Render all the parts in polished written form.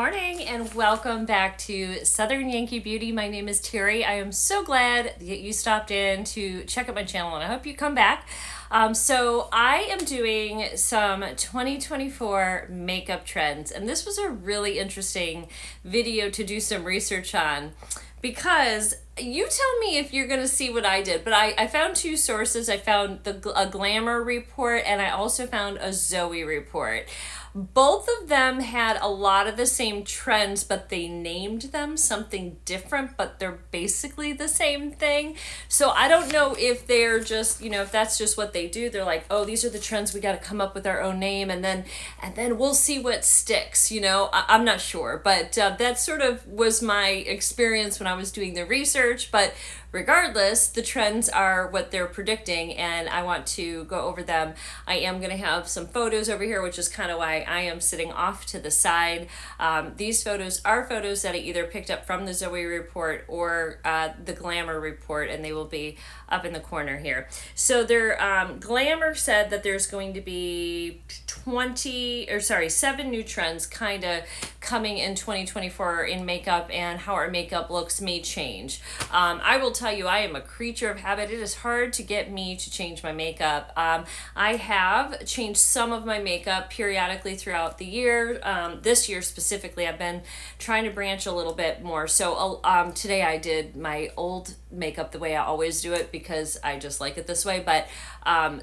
morning and welcome back to Southern Yankee Beauty. My name is Terry. I am so glad that you stopped in to check out my channel and I hope you come back. So I am doing some 2024 makeup trends, and this was a really interesting video to do some research on because you tell me if you're going to see what I did, but I found two sources. I found a Glamour report and I also found a Zoe report. Both of them had a lot of the same trends, but they named them something different, but they're basically the same thing. So I don't know if they're just, if that's just what they do. They're like, oh, these are the trends. We got to come up with our own name and then we'll see what sticks, I'm not sure, but that sort of was my experience when I was doing the research. But regardless, the trends are what they're predicting and I want to go over them. I am going to have some photos over here, which is kind of why I am sitting off to the side. These photos are photos that I either picked up from the Zoe report or the Glamour report, and they will be up in the corner here. So their Glamour said that there's going to be 7 new trends kind of coming in 2024 in makeup, and how our makeup looks may change. I will tell you, I am a creature of habit. It is hard to get me to change my makeup. I have changed some of my makeup periodically throughout the year. This year specifically, I've been trying to branch a little bit more. So today I did my old makeup the way I always do it because I just like it this way. But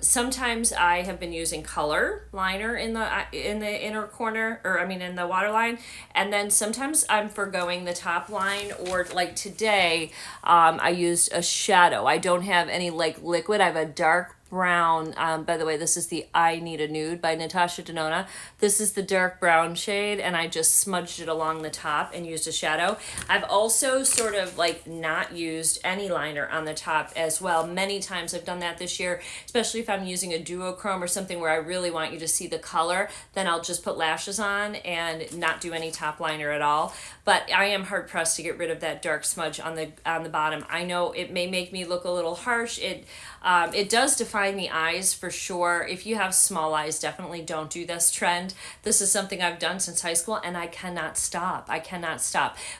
sometimes I have been using color liner in the inner corner, in the waterline, and then sometimes I'm forgoing the top line, or like today I used a shadow. I don't have any liquid. I have a dark brown. By the way, this is the I Need a Nude by Natasha Denona. This is the dark brown shade, and I just smudged it along the top and used a shadow. I've also sort of not used any liner on the top as well. Many times I've done that this year, especially if I'm using a duochrome or something where I really want you to see the color, then I'll just put lashes on and not do any top liner at all. But I am hard pressed to get rid of that dark smudge on the bottom. I know it may make me look a little harsh. It does define the eyes for sure. If you have small eyes, definitely don't do this trend. This is something I've done since high school and I cannot stop.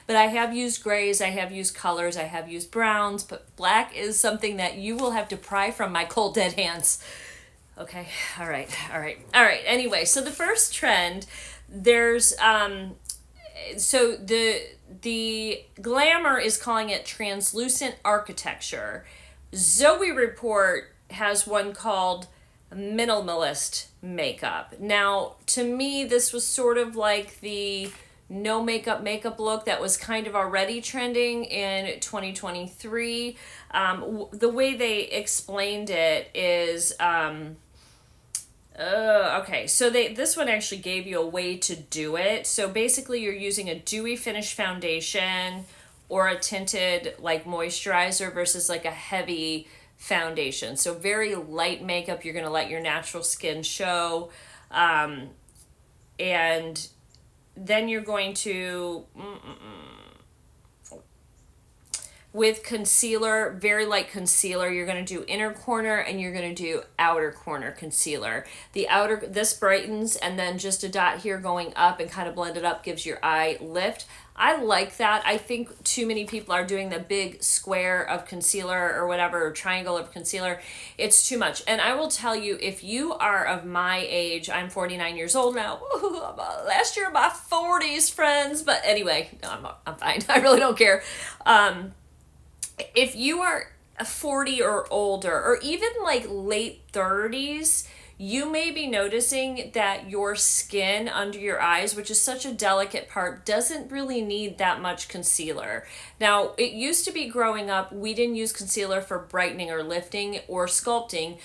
But I have used grays, I have used colors, I have used browns, but black is something that you will have to pry from my cold dead hands. Okay, all right. Anyway, so the first trend, there's so the Glamour is calling it translucent architecture. Zoe report has one called minimalist makeup. Now, to me, this was sort of like the no makeup look that was kind of already trending in 2023. The way they explained it is okay, so this one actually gave you a way to do it. So basically you're using a dewy finish foundation or a tinted moisturizer versus a heavy foundation. So very light makeup. You're going to let your natural skin show. And then you're going to with concealer, very light concealer, you're going to do inner corner and you're going to do outer corner concealer. This brightens, and then just a dot here going up and kind of blend it up gives your eye lift. I like that. I think too many people are doing the big square of concealer or whatever, or triangle of concealer. It's too much. And I will tell you, if you are of my age, I'm 49 years old now. Woo-hoo, last year, my 40s, friends. But anyway, no, I'm fine. I really don't care. If you are 40 or older, or even late 30s, you may be noticing that your skin under your eyes, which is such a delicate part, doesn't really need that much concealer. Now, it used to be growing up, we didn't use concealer for brightening or lifting or sculpting.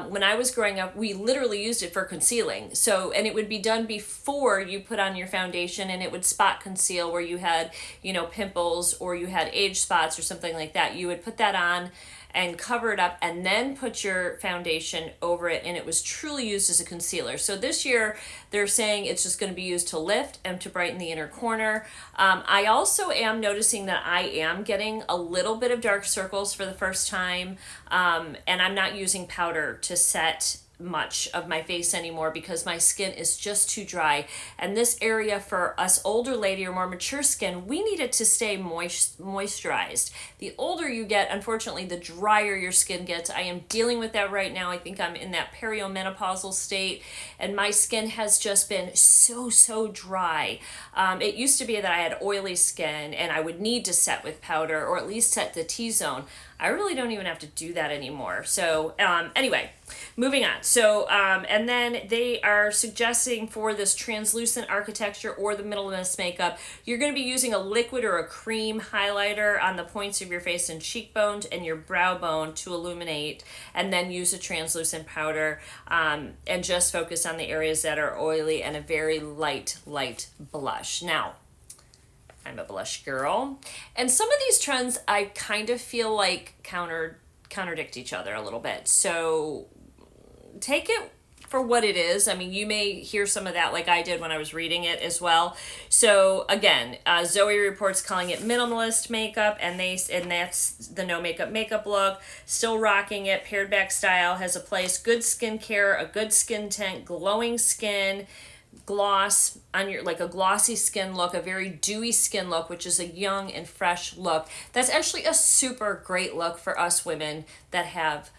When I was growing up, we literally used it for concealing. And it would be done before you put on your foundation, and it would spot conceal where you had, pimples or you had age spots or something like that. You would put that on and cover it up and then put your foundation over it, and it was truly used as a concealer. So this year they're saying it's just going to be used to lift and to brighten the inner corner. I also am noticing that I am getting a little bit of dark circles for the first time, and I'm not using powder to set much of my face anymore because my skin is just too dry. And this area for us older lady or more mature skin, we need it to stay moisturized. The older you get, unfortunately, the drier your skin gets. I am dealing with that right now. I think I'm in that perimenopausal state, and my skin has just been so dry. It used to be that I had oily skin and I would need to set with powder or at least set the T-zone. I really don't even have to do that anymore. So anyway, moving on. So, and then they are suggesting for this translucent architecture or the middle mist makeup, you're going to be using a liquid or a cream highlighter on the points of your face and cheekbones and your brow bone to illuminate, and then use a translucent powder and just focus on the areas that are oily and a very light blush. Now, I'm a blush girl, and some of these trends I kind of feel like contradict each other a little bit, so take it for what it is. I mean, you may hear some of that like I did when I was reading it as well. So again, Zoe reports calling it minimalist makeup, and that's the no makeup look. Still rocking it. Pared back style has a place. Good skincare, a good skin tint, glowing skin, gloss on your, like a glossy skin look, a very dewy skin look, which is a young and fresh look. That's actually a super great look for us women that have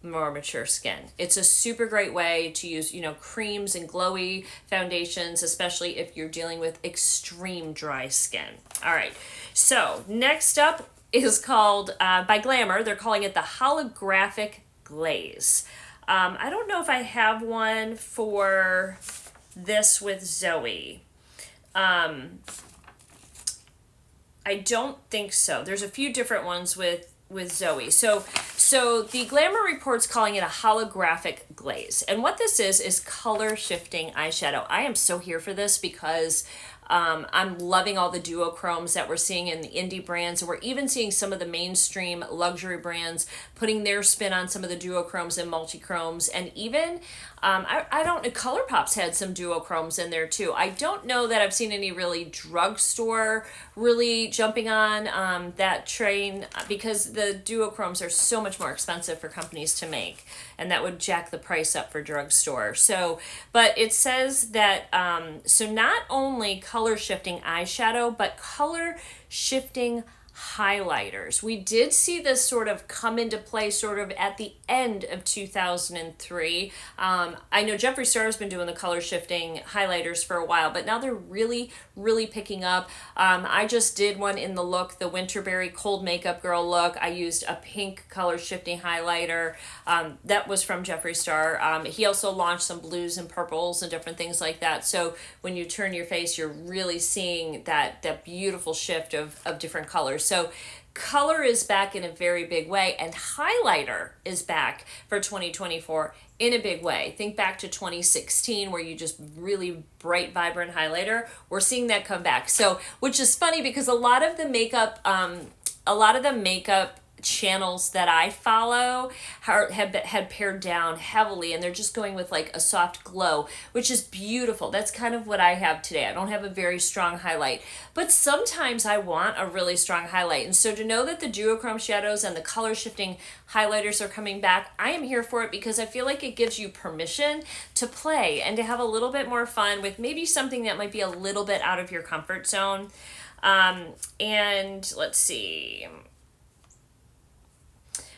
more mature skin. It's a super great way to use, creams and glowy foundations, especially if you're dealing with extreme dry skin. All right, so next up is called, by Glamour, they're calling it the Holographic Glaze. I don't know if I have one for this with Zoe. I don't think so. There's a few different ones with Zoe. So the Glamour report's calling it a holographic glaze. And what this is color shifting eyeshadow. I am so here for this because I'm loving all the duochromes that we're seeing in the indie brands. And we're even seeing some of the mainstream luxury brands putting their spin on some of the duochromes and multichromes. And even, ColourPop's had some duochromes in there too. I don't know that I've seen any really drugstore really jumping on that train, because the duochromes are so much more expensive for companies to make. And that would jack the price up for drugstore. So, but it says that, so not only color shifting eyeshadow, but color shifting highlighters. We did see this sort of come into play sort of at the end of 2003. I know Jeffree Star has been doing the color shifting highlighters for a while, but now they're really picking up. I just did one in the look, the Winterberry Cold Makeup Girl look. I used a pink color shifting highlighter. That was from Jeffree Star. He also launched some blues and purples and different things like that. So when you turn your face, you're really seeing that beautiful shift of different colors. So color is back in a very big way, and highlighter is back for 2024 in a big way. Think back to 2016 where you just really bright, vibrant highlighter. We're seeing that come back. So, which is funny because a lot of the makeup channels that I follow had pared down heavily, and they're just going with like a soft glow, which is beautiful. That's kind of what I have today. I don't have a very strong highlight, but sometimes I want a really strong highlight. And so to know that the duochrome shadows and the color shifting highlighters are coming back, I am here for it because I feel like it gives you permission to play and to have a little bit more fun with maybe something that might be a little bit out of your comfort zone. And let's see.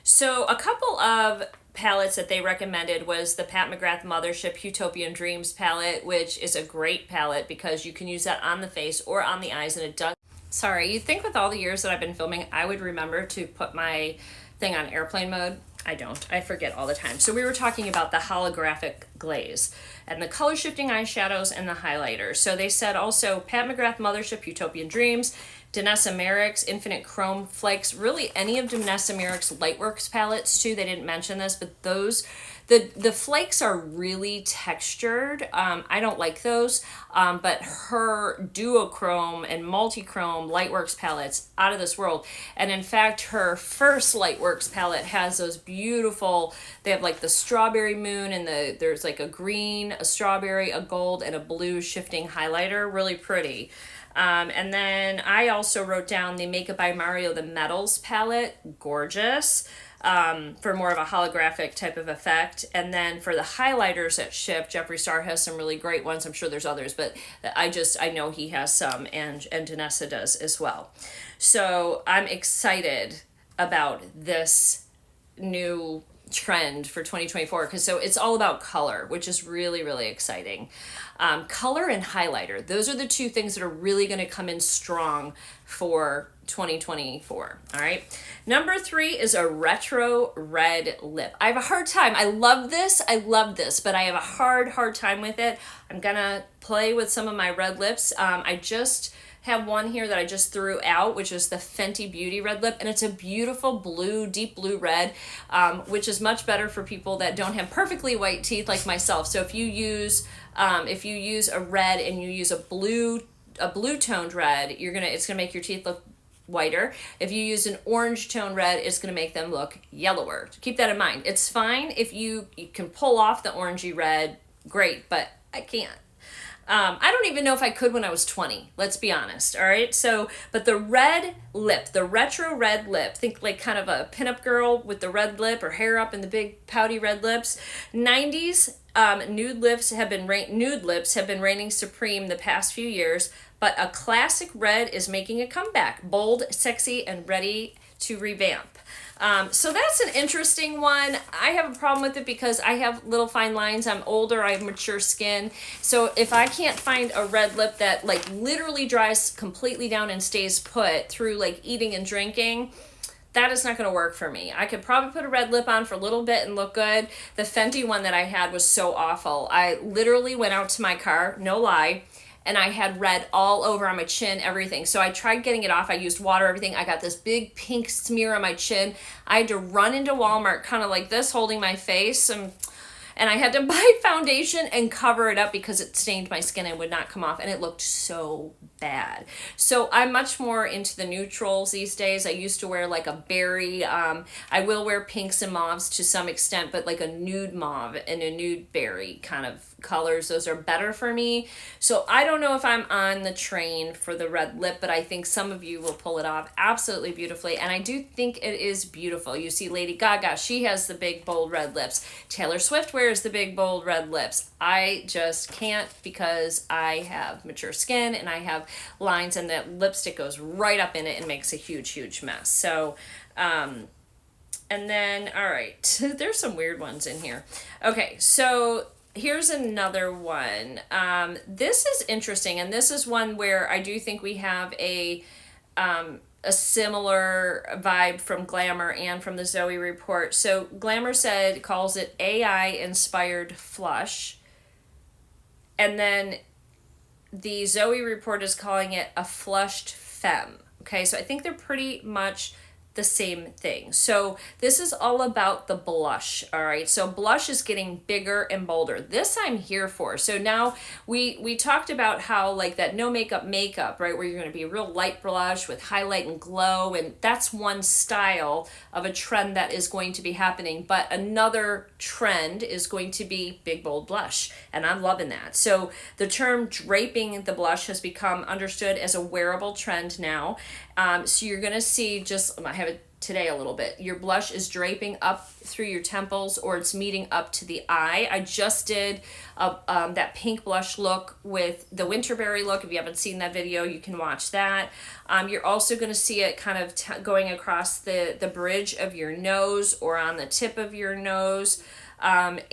So a couple of palettes that they recommended was the Pat McGrath Mothership Utopian Dreams palette, which is a great palette because you can use that on the face or on the eyes, and it does. Sorry, you'd think with all the years that I've been filming, I would remember to put my thing on airplane mode. I don't. I forget all the time. So we were talking about the holographic glaze and the color shifting eyeshadows and the highlighters. So they said also Pat McGrath Mothership Utopian Dreams, Danessa Merrick's Infinite Chrome Flakes, really any of Danessa Merrick's Lightworks palettes too. They didn't mention this, but those, the flakes are really textured. I don't like those, but her duochrome and multichrome Lightworks palettes, out of this world. And in fact, her first Lightworks palette has those beautiful, they have like the strawberry moon, and there's like a green, a strawberry, a gold, and a blue shifting highlighter, really pretty. And then I also wrote down the Makeup by Mario, the Metals palette, gorgeous. for more of a holographic type of effect. And then for the highlighters that ship, Jeffree Star has some really great ones. I'm sure there's others, but I know he has some, and Danessa does as well. So I'm excited about this new trend for 2024, because so it's all about color, which is really, really exciting. Color and highlighter, those are the two things that are really going to come in strong for 2024. All right. Number 3 is a retro red lip. I have a hard time. I love this, but I have a hard time with it. I'm gonna play with some of my red lips. I just have one here that I just threw out, which is the Fenty Beauty red lip, and it's a beautiful blue, deep blue red, which is much better for people that don't have perfectly white teeth like myself. So if you use a red and you use a blue toned red, it's gonna make your teeth look whiter. If you use an orange tone red, it's going to make them look yellower. So keep that in mind. It's fine if you can pull off the orangey red, great, but I can't. I don't even know if I could when I was 20, let's be honest, all right? So, but the red lip, the retro red lip, think like kind of a pinup girl with the red lip, or hair up and the big pouty red lips. 90s nude lips have been reigning supreme the past few years, but a classic red is making a comeback, bold, sexy, and ready to revamp. So that's an interesting one. I have a problem with it because I have little fine lines. I'm older, I have mature skin. So if I can't find a red lip that like literally dries completely down and stays put through like eating and drinking, that is not going to work for me. I could probably put a red lip on for a little bit and look good. The Fenty one that I had was so awful. I literally went out to my car, no lie, and I had red all over on my chin, everything. So I tried getting it off. I used water, everything. I got this big pink smear on my chin. I had to run into Walmart kind of like this, holding my face. And I had to buy foundation and cover it up because it stained my skin and would not come off. And it looked so bad. So I'm much more into the neutrals these days. I used to wear like a berry. I will wear pinks and mauves to some extent, but like a nude mauve and a nude berry kind of colors, those are better for me. So I don't know if I'm on the train for the red lip, but I think some of you will pull it off absolutely beautifully. And I do think it is beautiful. You see Lady Gaga, she has the big bold red lips. Taylor Swift wears the big bold red lips. I just can't because I have mature skin and I have lines, and that lipstick goes right up in it and makes a huge mess. So and then, all right, there's some weird ones in here. Okay, so here's another one. This is interesting, and this is one where I do think we have a similar vibe from Glamour and from the Zoe report. So Glamour calls it AI inspired flush, and then the Zoe report is calling it a flushed femme. Okay, so I think they're pretty much the same thing. So this is all about the blush, all right? So blush is getting bigger and bolder. This I'm here for. So now we talked about how like that no makeup, right? Where you're going to be a real light blush with highlight and glow, and that's one style of a trend that is going to be happening. But another trend is going to be big, bold blush, and I'm loving that. So the term draping the blush has become understood as a wearable trend now. So you're going to see I have it today a little bit. Your blush is draping up through your temples, or it's meeting up to the eye. I just did that pink blush look with the Winterberry look. If you haven't seen that video, you can watch that. You're also going to see it kind of going across the bridge of your nose or on the tip of your nose. And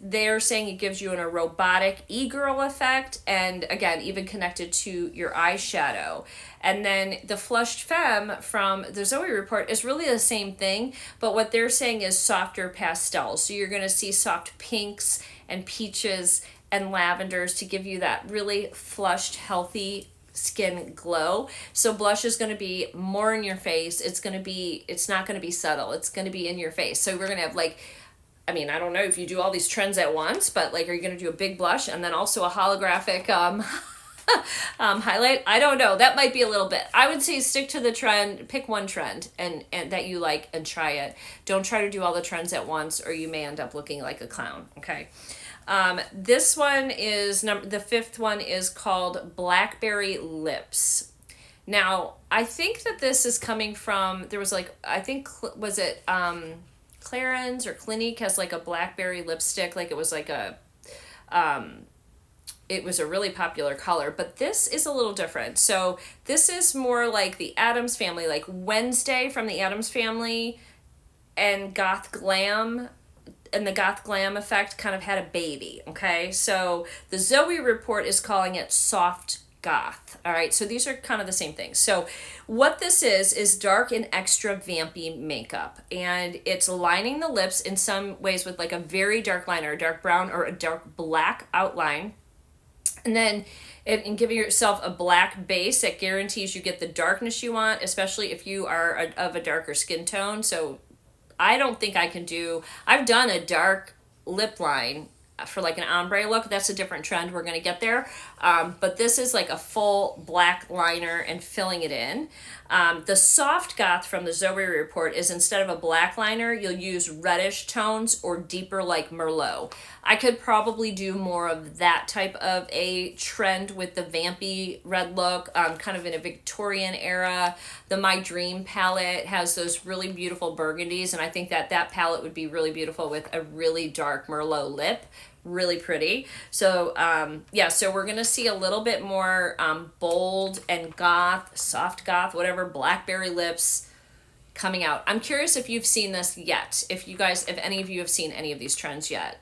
they're saying it gives you a robotic e-girl effect, and again, even connected to your eyeshadow. And then the flushed femme from the Zoe report is really the same thing, but what they're saying is softer pastels. So you're going to see soft pinks and peaches and lavenders to give you that really flushed, healthy skin glow. So blush is going to be more in your face. It's not going to be subtle. It's going to be in your face. So we're going to have I don't know if you do all these trends at once, but like, are you going to do a big blush and then also a holographic highlight? I don't know. That might be a little bit. I would say stick to the trend, pick one trend and that you like and try it. Don't try to do all the trends at once, or you may end up looking like a clown. Okay. This one is the 5th one is called Blackberry Lips. Now, I think that this is coming from, there was like, I think, was it Clarins or Clinique has like a Blackberry lipstick, like it was like a, it was a really popular color, but this is a little different. So this is more like the Addams Family, like Wednesday from the Addams Family and Goth Glam, and the Goth Glam effect kind of had a baby, okay? So the Zoe report is calling it soft goth, all right? So these are kind of the same thing. So what this is dark and extra vampy makeup, and it's lining the lips in some ways with like a very dark liner, a dark brown or a dark black outline, and then and giving yourself a black base that guarantees you get the darkness you want, especially if you are of a darker skin tone. So I don't think I can do, I've done a dark lip line for like an ombre look. That's a different trend. We're going to get there. But this is like a full black liner and filling it in. The soft goth from the Zoe report is instead of a black liner, you'll use reddish tones or deeper like Merlot. I could probably do more of that type of a trend with the vampy red look, kind of in a Victorian era. The My Dream palette has those really beautiful burgundies, and I think that that palette would be really beautiful with a really dark Merlot lip. Really pretty. So yeah, so we're gonna see a little bit more bold and goth, soft goth, whatever, Blackberry Lips coming out. I'm curious if you've seen this yet, if any of you have seen any of these trends yet.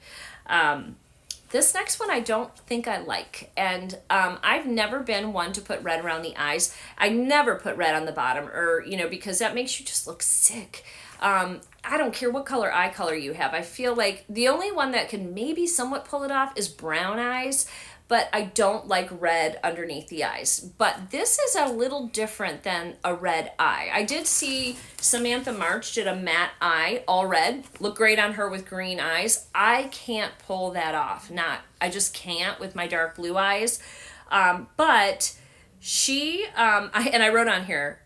This next one I don't think I like, and I've never been one to put red around the eyes. I never put red on the bottom, or because that makes you just look sick. I don't care what color eye color you have. I feel like the only one that can maybe somewhat pull it off is brown eyes, but I don't like red underneath the eyes. But this is a little different than a red eye. I did see Samantha March did a matte eye, all red. Looked great on her with green eyes. I can't pull that off. I just can't with my dark blue eyes. But she, I wrote on here,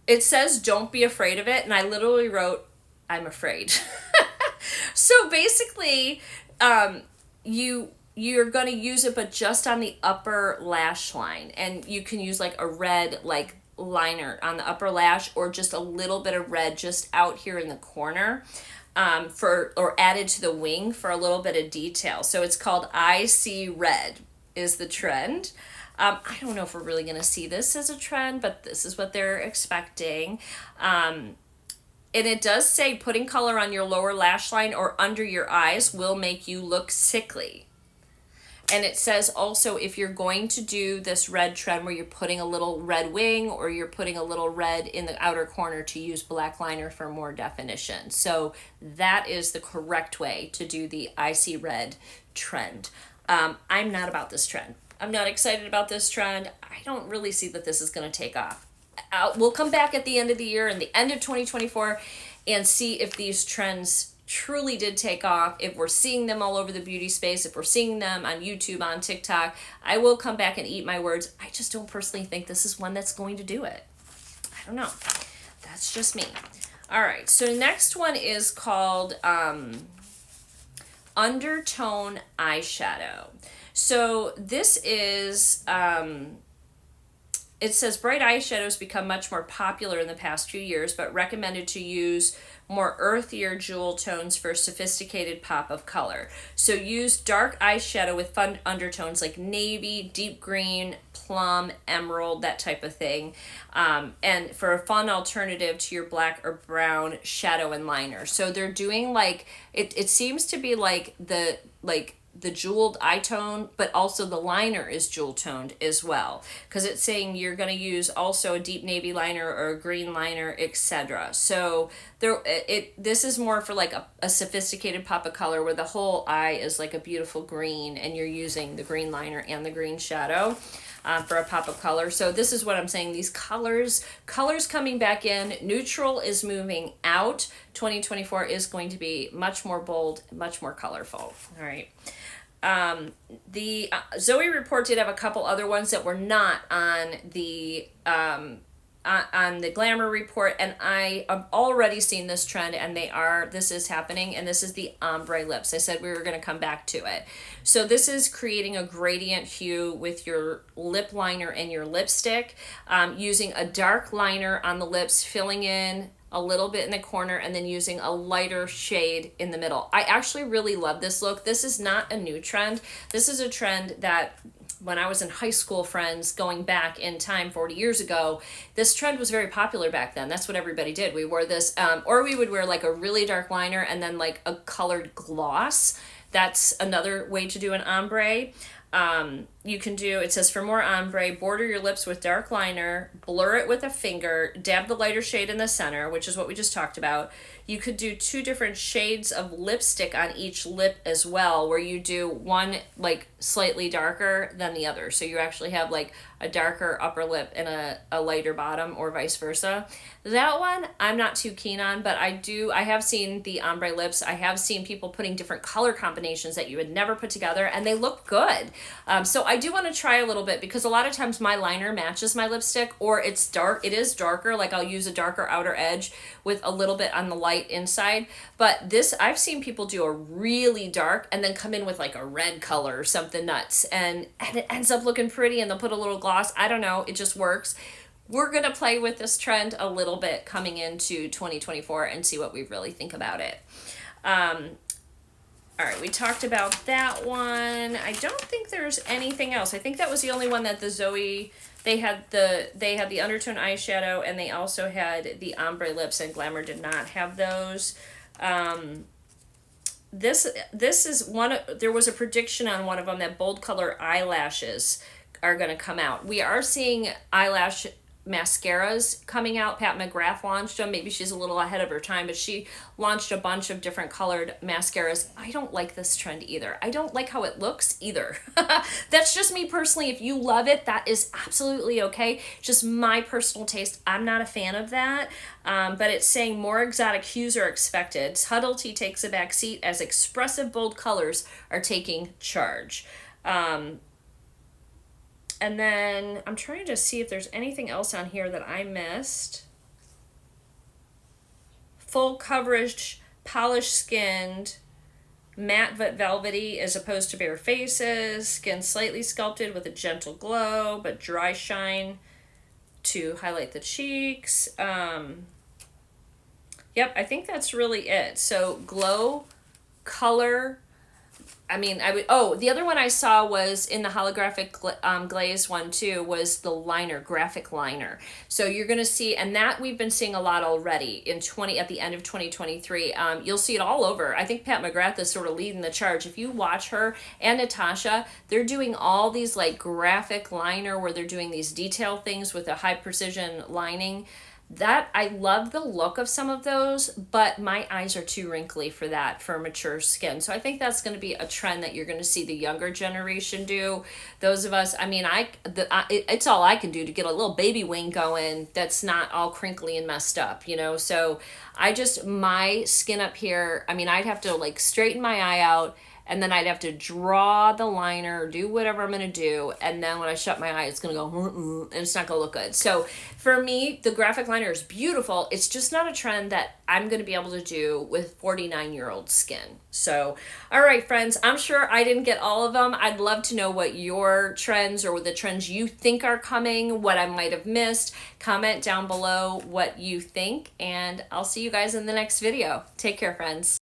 it says don't be afraid of it, and I literally wrote, I'm afraid. So basically, you're going to use it, but just on the upper lash line, and you can use like a red like liner on the upper lash, or just a little bit of red just out here in the corner, or added to the wing for a little bit of detail. So it's called I See Red is the trend. I don't know if we're really going to see this as a trend, but this is what they're expecting. And it does say putting color on your lower lash line or under your eyes will make you look sickly. And it says also if you're going to do this red trend where you're putting a little red wing or you're putting a little red in the outer corner, to use black liner for more definition. So that is the correct way to do the I See Red trend. I'm not about this trend. I'm not excited about this trend. I don't really see that this is going to take off. We'll come back at the end of the year and the end of 2024 and see if these trends truly did take off, if we're seeing them all over the beauty space, if we're seeing them on YouTube, on TikTok. I will come back and eat my words. I just don't personally think this is one that's going to do it. I don't know. That's just me. All right, so next one is called Undertone Eyeshadow. So this is, it says bright eyeshadows become much more popular in the past few years, but recommended to use more earthier jewel tones for a sophisticated pop of color. So use dark eyeshadow with fun undertones like navy, deep green, plum, emerald, that type of thing. And for a fun alternative to your black or brown shadow and liner. So they're doing like, it seems to be like the jeweled eye tone, but also the liner is jewel toned as well, because it's saying you're going to use also a deep navy liner or a green liner, etc. So this is more for like a sophisticated pop of color where the whole eye is like a beautiful green and you're using the green liner and the green shadow for a pop of color. So this is what I'm saying, these colors coming back in, neutral is moving out. 2024 is going to be much more bold, much more colorful. All right. The Zoe report did have a couple other ones that were not on the on the Glamour Report, and I have already seen this trend, and this is happening, and this is the Ombre Lips. I said we were going to come back to it. So this is creating a gradient hue with your lip liner and your lipstick, using a dark liner on the lips, filling in a little bit in the corner, and then using a lighter shade in the middle. I actually really love this look. This is not a new trend. This is a trend that when I was in high school, friends, going back in time 40 years ago, this trend was very popular back then. That's what everybody did. We wore this, or we would wear like a really dark liner and then like a colored gloss. That's another way to do an ombre. You can do, it says for more ombre, border your lips with dark liner, blur it with a finger, dab the lighter shade in the center, which is what we just talked about. You could do 2 different shades of lipstick on each lip as well, where you do one like slightly darker than the other. So you actually have like a darker upper lip and a lighter bottom, or vice versa. That one I'm not too keen on, but I have seen the Ombre Lips. I have seen people putting different color combinations that you would never put together, and they look good. So I do want to try a little bit, because a lot of times my liner matches my lipstick, or it is darker, like I'll use a darker outer edge with a little bit on the light inside. But this, I've seen people do a really dark and then come in with like a red color or something nuts, and it ends up looking pretty, and they'll put a little gloss. I don't know, it just works. We're going to play with this trend a little bit coming into 2024 and see what we really think about it. All right, we talked about that one. I don't think there's anything else. I think that was the only one that the Zoe, they had the undertone eyeshadow, and they also had the Ombre Lips, and Glamour did not have those. This is one, there was a prediction on one of them that bold color eyelashes are going to come out. We are seeing eyelash mascaras coming out. Pat McGrath launched them. Maybe she's a little ahead of her time, but she launched a bunch of different colored mascaras. I don't like this trend either. I don't like how it looks either. That's just me personally. If you love it, that is absolutely okay. Just my personal taste. I'm not a fan of that. But it's saying more exotic hues are expected. Subtlety takes a back seat as expressive bold colors are taking charge. And then I'm trying to see if there's anything else on here that I missed. Full coverage, polished skinned, matte but velvety as opposed to bare faces. Skin slightly sculpted with a gentle glow, but dry shine to highlight the cheeks. Yep, I think that's really it. So glow, color. The other one I saw was in the holographic glaze one too, was the liner, graphic liner. So you're going to see, and that we've been seeing a lot already at the end of 2023. You'll see it all over. I think Pat McGrath is sort of leading the charge. If you watch her and Natasha, they're doing all these like graphic liner where they're doing these detail things with a high precision lining. That, I love the look of some of those, but my eyes are too wrinkly for that, for mature skin. So I think that's going to be a trend that you're going to see the younger generation do. Those of us, it's all I can do to get a little baby wing going that's not all crinkly and messed up, you know? So my skin up here, I'd have to like straighten my eye out, and then I'd have to draw the liner, do whatever I'm going to do, and then when I shut my eye, it's going to go, and it's not going to look good. So for me, the graphic liner is beautiful. It's just not a trend that I'm going to be able to do with 49-year-old skin. So, all right, friends, I'm sure I didn't get all of them. I'd love to know what your trends or the trends you think are coming, what I might have missed. Comment down below what you think, and I'll see you guys in the next video. Take care, friends.